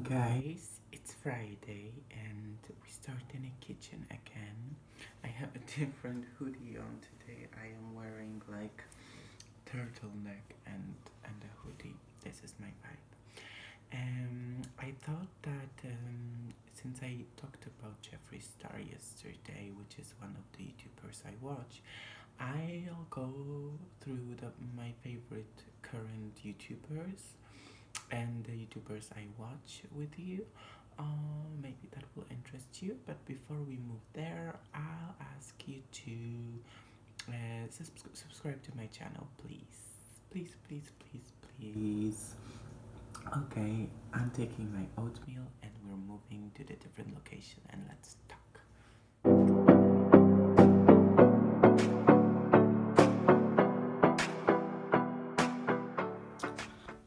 Guys, it's Friday and we start in a kitchen again. I have a different hoodie on today. I am wearing like turtleneck and a hoodie. This is my vibe. I thought that since I talked about Jeffree Star yesterday, which is one of the YouTubers I watch, I'll go through my favorite current YouTubers and the YouTubers I watch with you. Maybe that will interest you. But before we move there, I'll ask you to subscribe to my channel, please. Please, please, please, please. Okay, I'm taking my oatmeal and we're moving to the different location and let's talk.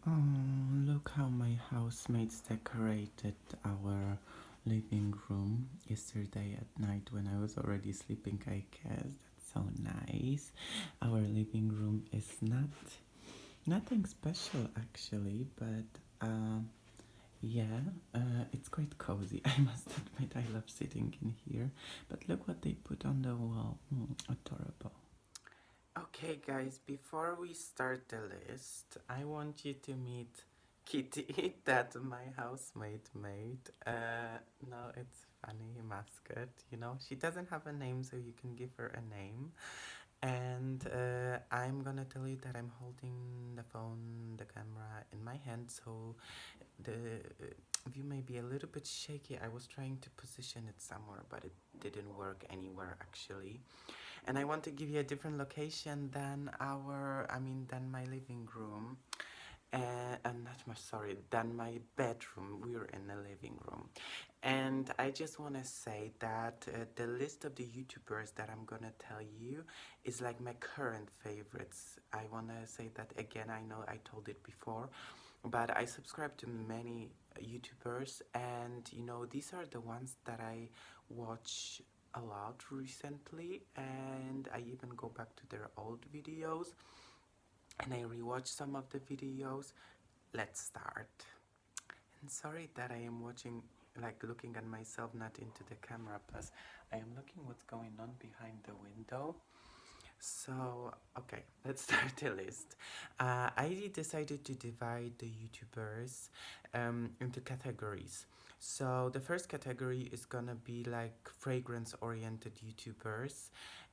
Oh, look how my housemates decorated our living room yesterday at night when I was already sleeping, I guess. That's so nice. Our living room is nothing special actually, but yeah, it's quite cozy. I must admit, I love sitting in here. But look what they put on the wall. Adorable. Okay, guys, before we start the list, I want you to meet Kitty that my housemate made. No, it's funny, mascot. She doesn't have a name, so you can give her a name. And I'm gonna tell you that I'm holding the phone, the camera in my hand, so the view may be a little bit shaky. I was trying to position it somewhere, but it didn't work anywhere actually. And I want to give you a different location than than my living room. Not my sorry, than my bedroom. We're in the living room, and I just want to say that the list of the YouTubers that I'm gonna tell you is like my current favorites. I want to say that again. I know I told it before, but I subscribe to many YouTubers, and these are the ones that I watch a lot recently, and I even go back to their old videos and I rewatch some of the videos. Let's start. And sorry that I am looking at myself, not into the camera. Plus, I am looking what's going on behind the window. So, okay, let's start the list. I decided to divide the YouTubers into categories. So, the first category is gonna be like fragrance oriented YouTubers,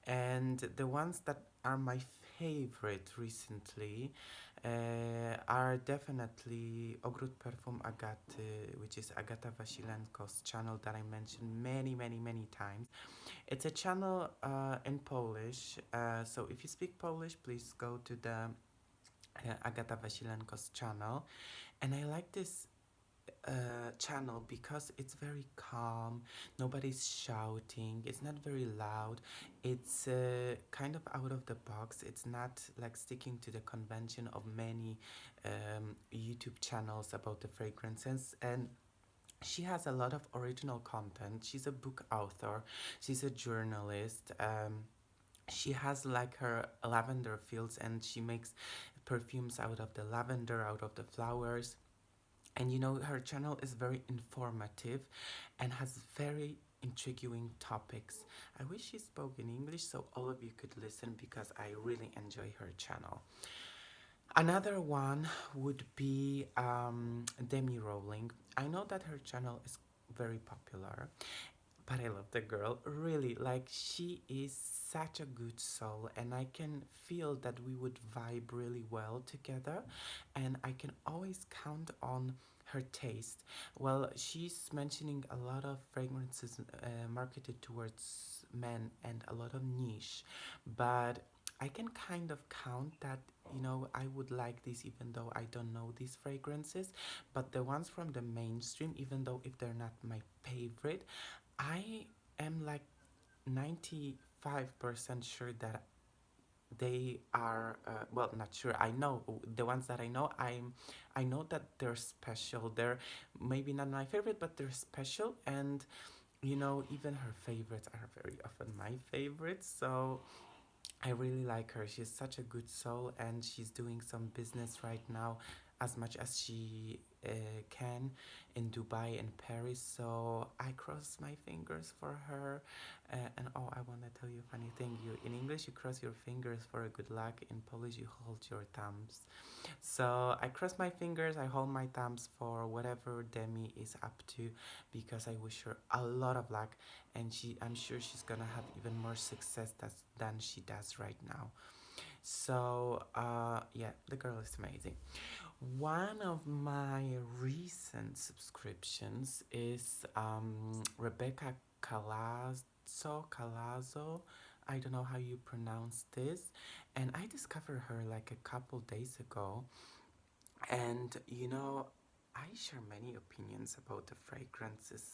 and the ones that are my favorite recently are definitely Ogród Perfum Agaty, which is Agata Wasilenko's channel that I mentioned many times. It's a channel in Polish, so if you speak Polish, please go to the Agata Wasilenko's channel. And I like this channel because it's very calm, nobody's shouting, it's not very loud, it's kind of out of the box, it's not like sticking to the convention of many YouTube channels about the fragrances. And she has a lot of original content. She's a book author, she's a journalist. She has like her lavender fields and she makes perfumes out of the lavender, out of the flowers. And her channel is very informative and has very intriguing topics. I wish she spoke in English so all of you could listen because I really enjoy her channel. Another one would be Demi Rowling. I know that her channel is very popular, but I love the girl, really. Like, she is such a good soul, and I can feel that we would vibe really well together, and I can always count on her taste. Well, she's mentioning a lot of fragrances marketed towards men and a lot of niche, but I can kind of count that, I would like this even though I don't know these fragrances, but the ones from the mainstream, even though if they're not my favorite, I am like 95% sure that they are well, not sure, I know the ones that I know that they're special. They're maybe not my favorite, but they're special. And even her favorites are very often my favorites, so I really like her. She's such a good soul and she's doing some business right now. as much as she can in Dubai and Paris. So I cross my fingers for her. And oh, I want to tell you a funny thing. You in English you cross your fingers for a good luck. In Polish you hold your thumbs. So I cross my fingers. I hold my thumbs for whatever Demi is up to, because I wish her a lot of luck, and I'm sure she's gonna have even more success than she does right now. So yeah, the girl is amazing. One of my recent subscriptions is Rebecca Calazzo. I don't know how you pronounce this, and I discovered her like a couple days ago. And I share many opinions about the fragrances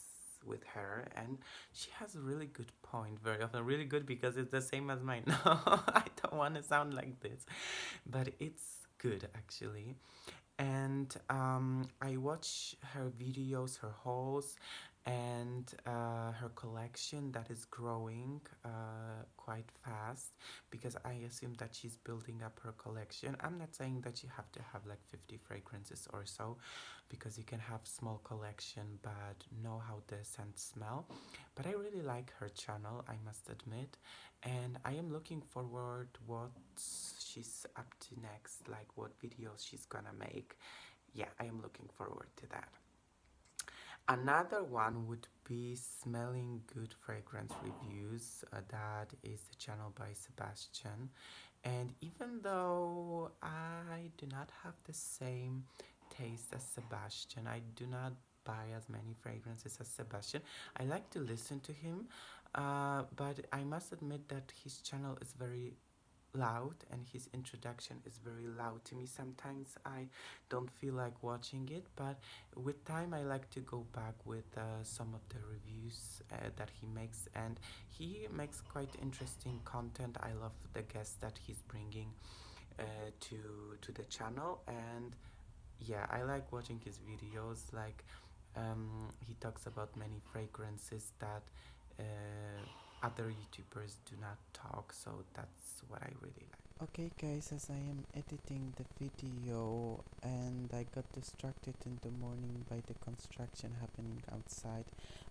with her, and she has a really good point very often. Really good because it's the same as mine. No, I don't want to sound like this, but it's good actually. And I watch her videos, her hauls, and her collection that is growing quite fast, because I assume that she's building up her collection. I'm not saying that you have to have like 50 fragrances or so, because you can have small collection but know how the scents smell. But I really like her channel, I must admit, and I am looking forward what she's up to next, like what videos she's gonna make. Yeah, I am looking forward to that. Another one would be Smelling Good Fragrance Reviews. That is the channel by Sebastian. And even though I do not have the same taste as Sebastian, I do not buy as many fragrances as Sebastian. I like to listen to him, but I must admit that his channel is very loud, and his introduction is very loud to me. Sometimes I don't feel like watching it, but with time I like to go back with some of the reviews that he makes, and he makes quite interesting content. I love the guests that he's bringing to the channel, and yeah, I like watching his videos. Like he talks about many fragrances that other YouTubers do not talk, so that's what I really like. Okay guys, as I am editing the video and I got distracted in the morning by the construction happening outside,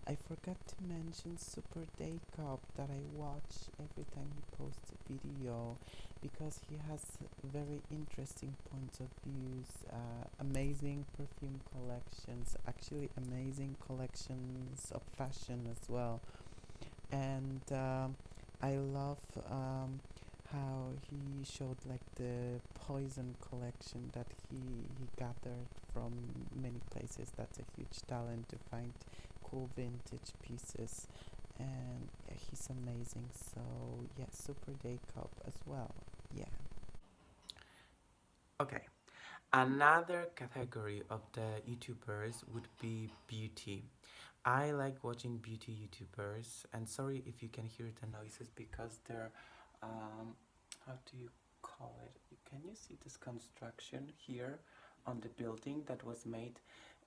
I forgot to mention Super Day Cop that I watch every time he posts a video, because he has very interesting points of views, amazing perfume collections, actually amazing collections of fashion as well. And I love how he showed like the poison collection that he gathered from many places. That's a huge talent to find cool vintage pieces, and yeah, he's amazing. So yeah, Super Day Cup as well. Yeah. Okay. Another category of the YouTubers would be beauty. I like watching beauty YouTubers, and sorry if you can hear the noises because they're, how do you call it? Can you see this construction here on the building that was made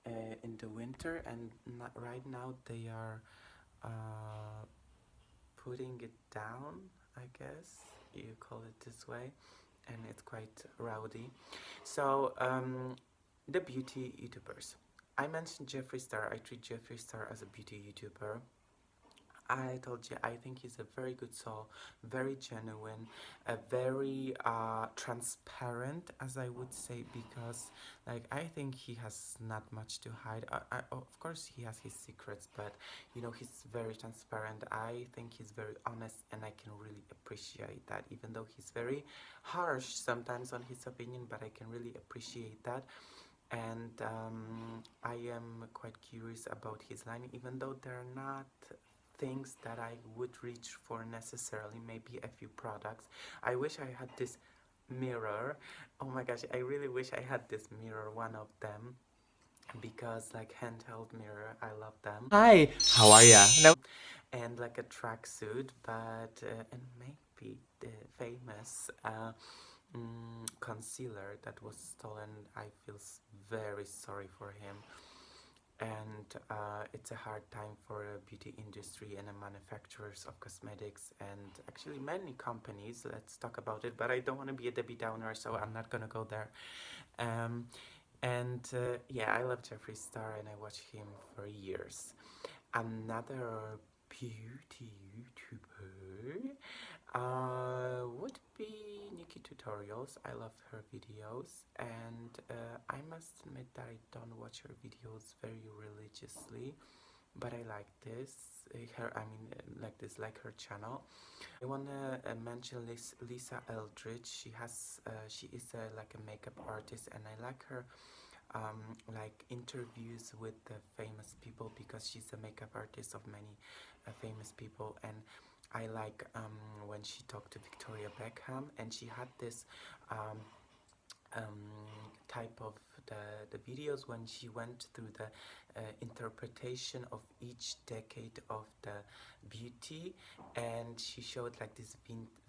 in the winter, and right now they are uh, putting it down, I guess you call it this way, and it's quite rowdy. So, the beauty YouTubers. I mentioned Jeffree Star. I treat Jeffree Star as a beauty YouTuber. I told you, I think he's a very good soul, very genuine, a very transparent, as I would say, because like I think he has not much to hide. Of course he has his secrets, but he's very transparent. I think he's very honest, and I can really appreciate that, even though he's very harsh sometimes on his opinion, but I can really appreciate that. And I am quite curious about his line, even though they're not things that I would reach for necessarily, maybe a few products. I wish I had this mirror. Oh my gosh, I really wish I had this mirror, one of them, because like handheld mirror, I love them. Hi, how are ya? No. And like a tracksuit, but and maybe the famous concealer that was stolen. I feel very sorry for him, and it's a hard time for a beauty industry and the manufacturers of cosmetics, and actually many companies. Let's talk about it, but I don't want to be a Debbie Downer, so I'm not gonna go there. um, And yeah, I love Jeffree Star and I watch him for years. Another beauty YouTuber would be Nikki Tutorials. I love her videos, and I must admit that I don't watch her videos very religiously, but I like this. Like her channel. I wanna mention Lisa Eldridge. She is like a makeup artist, and I like her like interviews with the famous people because she's a makeup artist of many famous people. And I like when she talked to Victoria Beckham, and she had this um, type of the videos when she went through the interpretation of each decade of the beauty, and she showed like these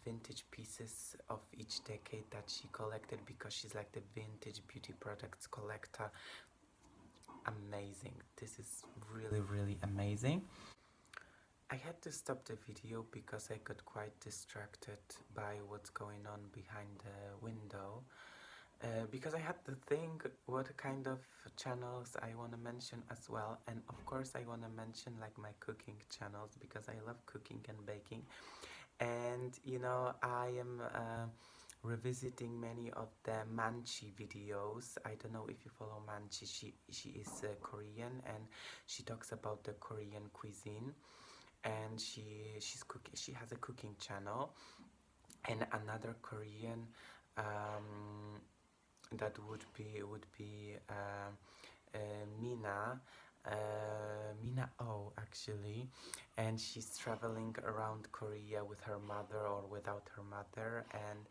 vintage pieces of each decade that she collected because she's like the vintage beauty products collector. Amazing. This is really amazing. I had to stop the video because I got quite distracted by what's going on behind the window. Because I had to think what kind of channels I want to mention as well, and of course I want to mention like my cooking channels because I love cooking and baking. And you know, I am revisiting many of the Manchi videos. I don't know if you follow Manchi. She is Korean, and she talks about the Korean cuisine, and she has a cooking channel. And another Korean that would be Mina. Mina O, actually, and she's traveling around Korea with her mother or without her mother, and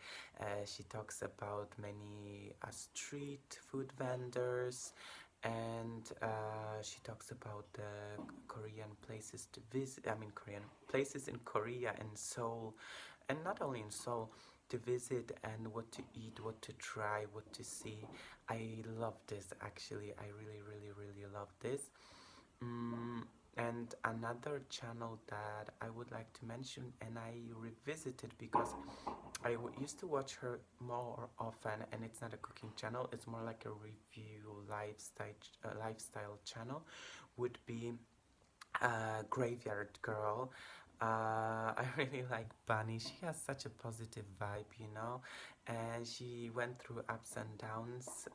she talks about many street food vendors, and she talks about the Korean places to visit. I mean, Korean places in Korea and Seoul, and not only in Seoul, to visit and what to eat, what to try, what to see. I love this, actually. I really love this. Mm, and another channel that I would like to mention, and I revisited because used to watch her more often, and it's not a cooking channel, it's more like a review lifestyle channel, would be Graveyard Girl. I really like Bunny. She has such a positive vibe, you know, and she went through ups and downs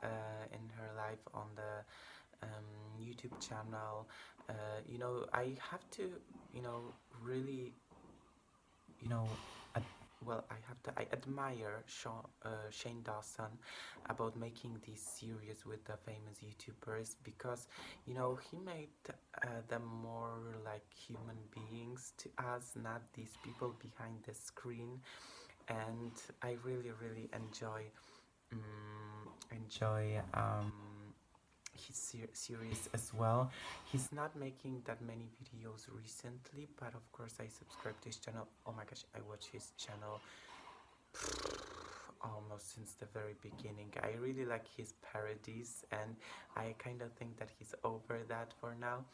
in her life on the YouTube channel. You know, I have to, you know, really, you know, ad- I admire Shane Dawson about making these series with the famous YouTubers because, you know, he made them more like human beings to us, not these people behind the screen. And I really enjoy his series as well. He's not making that many videos recently, but of course I subscribe to his channel. Oh my gosh, I watch his channel almost since the very beginning. I really like his parodies, and I kind of think that he's over that for now.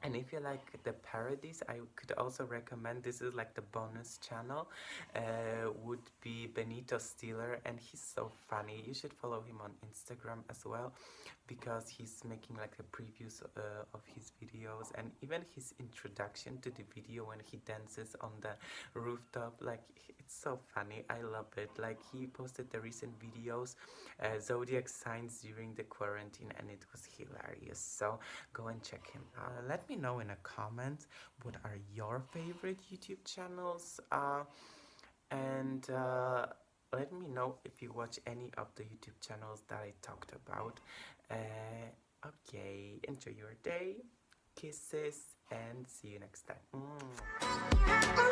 And if you like the parodies, I could also recommend, this is like the bonus channel, would be Benito Steeler, and he's so funny. You should follow him on Instagram as well because he's making like a previews of his videos, and even his introduction to the video when he dances on the rooftop. Like, it's so funny. I love it. Like, he posted the recent videos, zodiac signs during the quarantine, and it was hilarious. So go and check him out. Let me know in a comment what are your favorite YouTube channels, and let me know if you watch any of the YouTube channels that I talked about. Okay, enjoy your day, kisses, and see you next time.